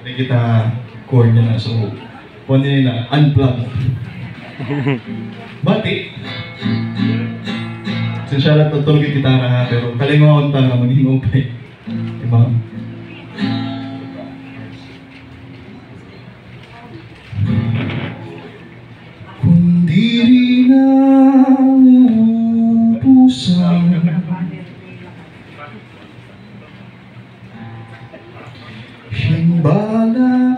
Hindi kita core niya na. So, pwede niya na unplug. Bati. So, siya lang tutulog yung gitara ha, pero kalingawan ta na maging okay. Diba? Kundi rin ang pusang himbalaan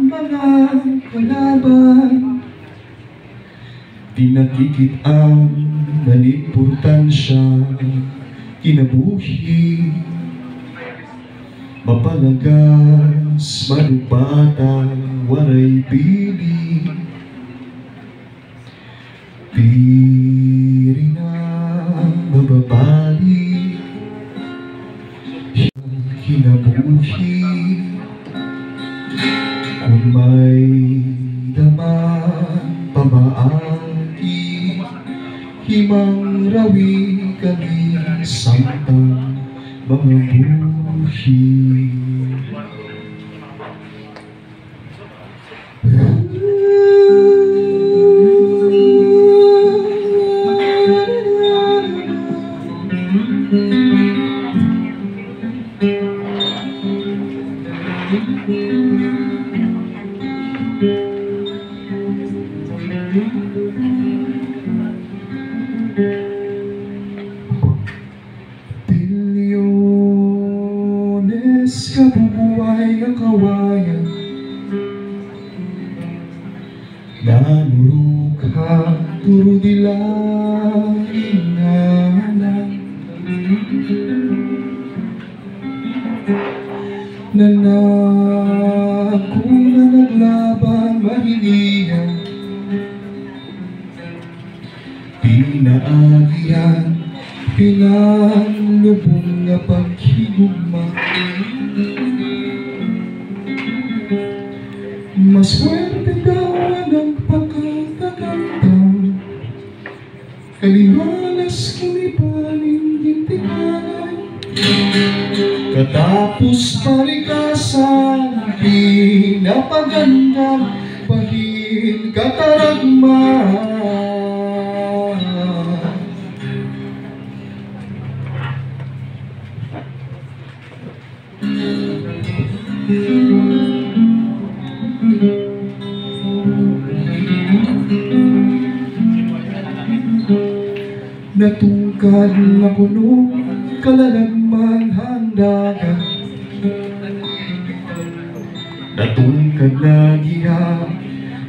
mga kalaban, pinakikit ang manimportansya kinabuhi, mapalagas manubata waray bili, piri na mababali kinabuhi. Kung may daman pamaagi, himang rawi kami samtang mga buhi. Bilyones kabubuhay ng kawayan, nanurog ka turo nila inahanan, nanako na naglaban mahilihan, pinaagihan pinanlubong na paghigugma. Maswerte daw ang pagkatagantaw, kaliwalas kumipaning gintinganan, katapos palikasan pinapagandang pahin kataragman. Natungkad na kuno kalalagman handagan, natungkad na giha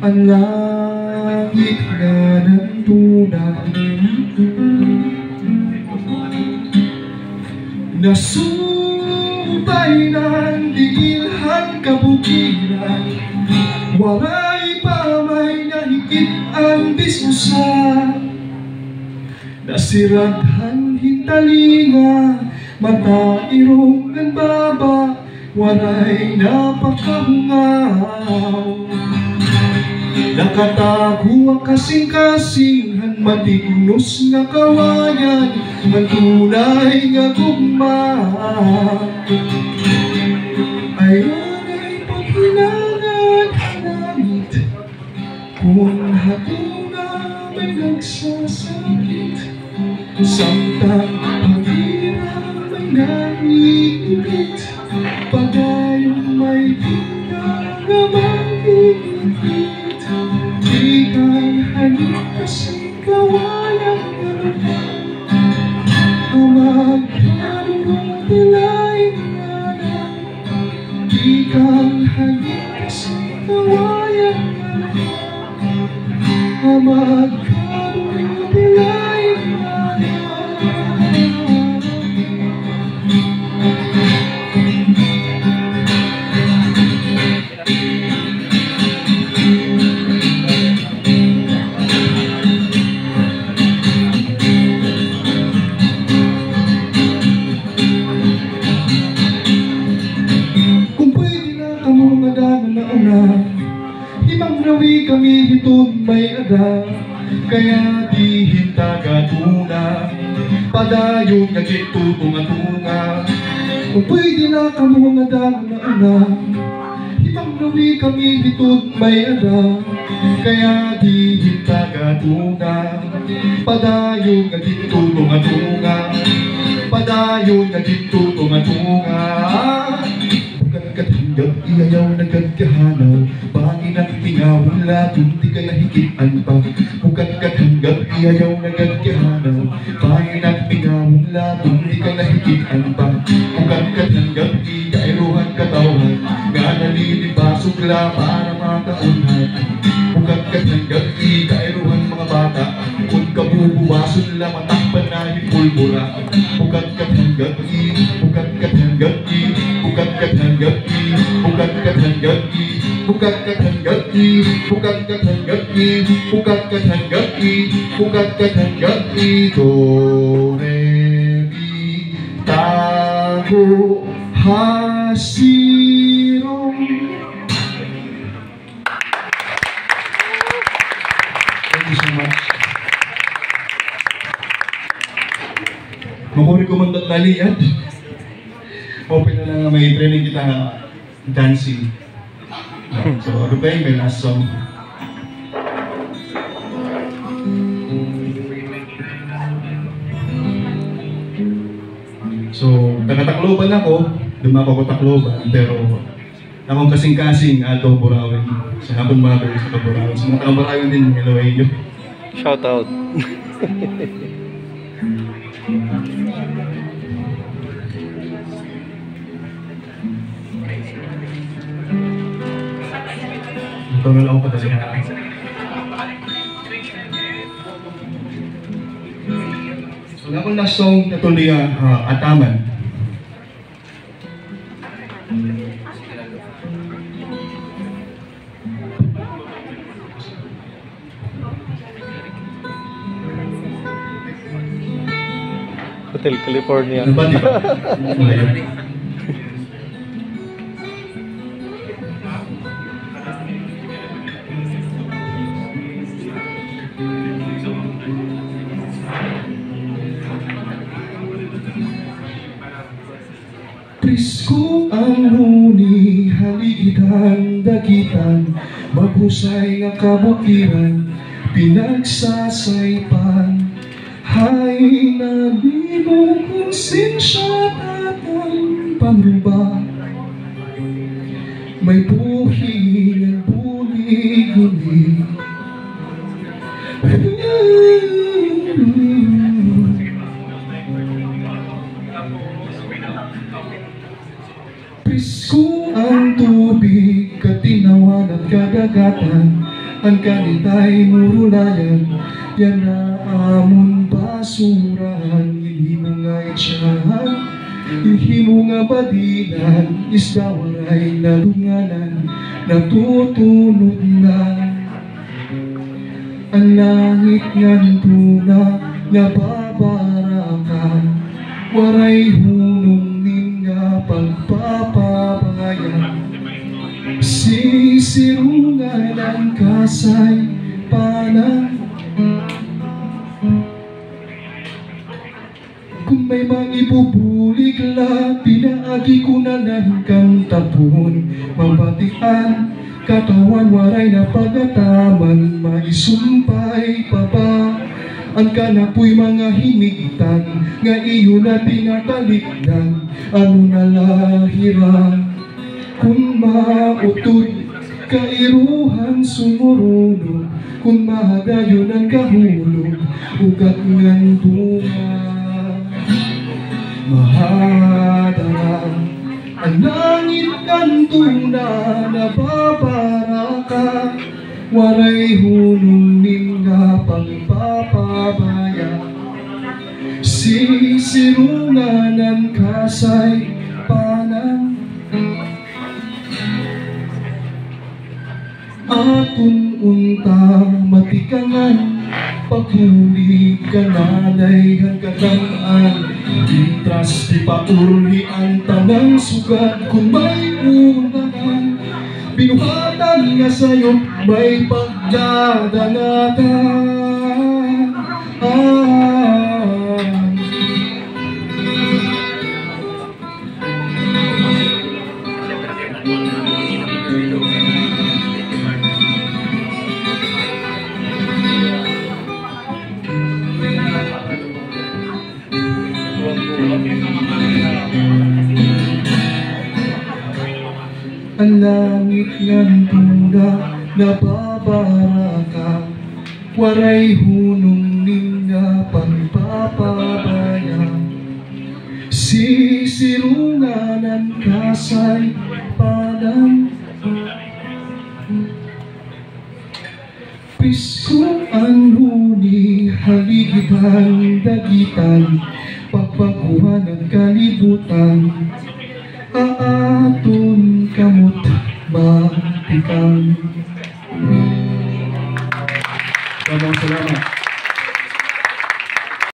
ang langit na nantunan, nasumpay ng diilhan kabukiran, waray pa may nahigit ang diskusan, nasiraghan hintalinga, mata irong ng baba, waray napakahungaw, nakatago ang kasing-kasinghan, matignos nga kawayan, ang tunay nga gugma. Ayan paghilangan hanamit, kung hakuna may nagsasakit, samtang paghirap may naiinit, pagayong may tingnan na mag-iinit, di kang hanip kasi kawalan ka naman, amagkanong tilayin nga na, di kang hanip kasi kawalan ka naman, amagkanong tilayin nga na. Rawi kami hitong may ada, kaya di hintagatuna, padayong nagitutong atuna. Kung pwede na kamo nga dang nauna, ibang nawi kami hitod may ada. Kaya di hintagatunga, padayon nga dito tunga-tunga, padayon nga dito tunga-tunga. Bukan katanggap, iyayaw na gagkahanaw, bangin ang tingawin lahat, di kaya hikitan pa. Bukan katanggap, iyayaw na gagkahanaw, bangin ang tingawin lahat, di kaya hikitan pa. Bukan katanggap, ikairuhan katawan, nga nalilibasog la para makaunhan. Bukan katanggap, ikairuhan mga bata, kung kabubuwason la matakpan na hipulbura. Bukan katanggap, bukan katanggap, bukan katanggap, bukan katanggap, bukan katanggap, bukan katanggap, bukan katanggap, bukan katanggap. Do, re, mi, ta, ho, ha, si, ro. Thank you so much. Makuri ko mandat laliad. Open na lang may training kita dancing. So, ano ba yung may last song? So, taga-Tacloban ako, dumako ko Tacloban, pero akong kasing-kasing ato Burawin. Sa hapon mga kayo sa Burawin. Sa mga taga-Burawin din, hello inyo. Shout out. Tungal ako pa talaga. So, akong last song na tuloy Ataman. Hotel California. Ano ba, di ba? Malayo. Presko ang huni, haligitan, dagitan, maghusay nga kabukiran, pinagsasaypan. Hay nalibo konsensya tatang pangruba, may buhi ng bulig-ulig. Presko ang tubig, katinawan at kadagatan, ang kanitay murulayan, yan na amon basurahan. Ilhimo nga itsyahan, ilhimo nga badilan, isda waray nadunganan, natutunod na. Ang langit ngantuna nga babarakan, waray hunong nin nga pagpapabayan. Sisirungan ang kasay panan, kung may mangibubulig la, pinaagi ko na lang kang tapon. Mabatian, katawan waray na pagataman, maisumpay pa ba? Ang kanapoy mga hinigtan, nga iyo na tinatalikdan, ano na lahira? Kung mautod, kairuhan sumurunod, kung mahadayon ang kahulog, ugat ngang bunga. Mahadarang ang langit kantuna, nababaraka, waray hunong ning nga pagpapabaya. Sisirungan ang kasay panan, atun unta matikangan, paghuli ka nanay hanggataan. Intras di pauli ang tanang sugat, kung may unangan, binuhatan nga sa'yo may pagdadangatan. langit ngan tuna nababaraka, waray hunong ninga pagpapabaya. Sisirunganan kasay padang Pisko ang huni, haligitan, dagitan, pagpakuha ng kalibutan, aatun kamot matikang. Salamat.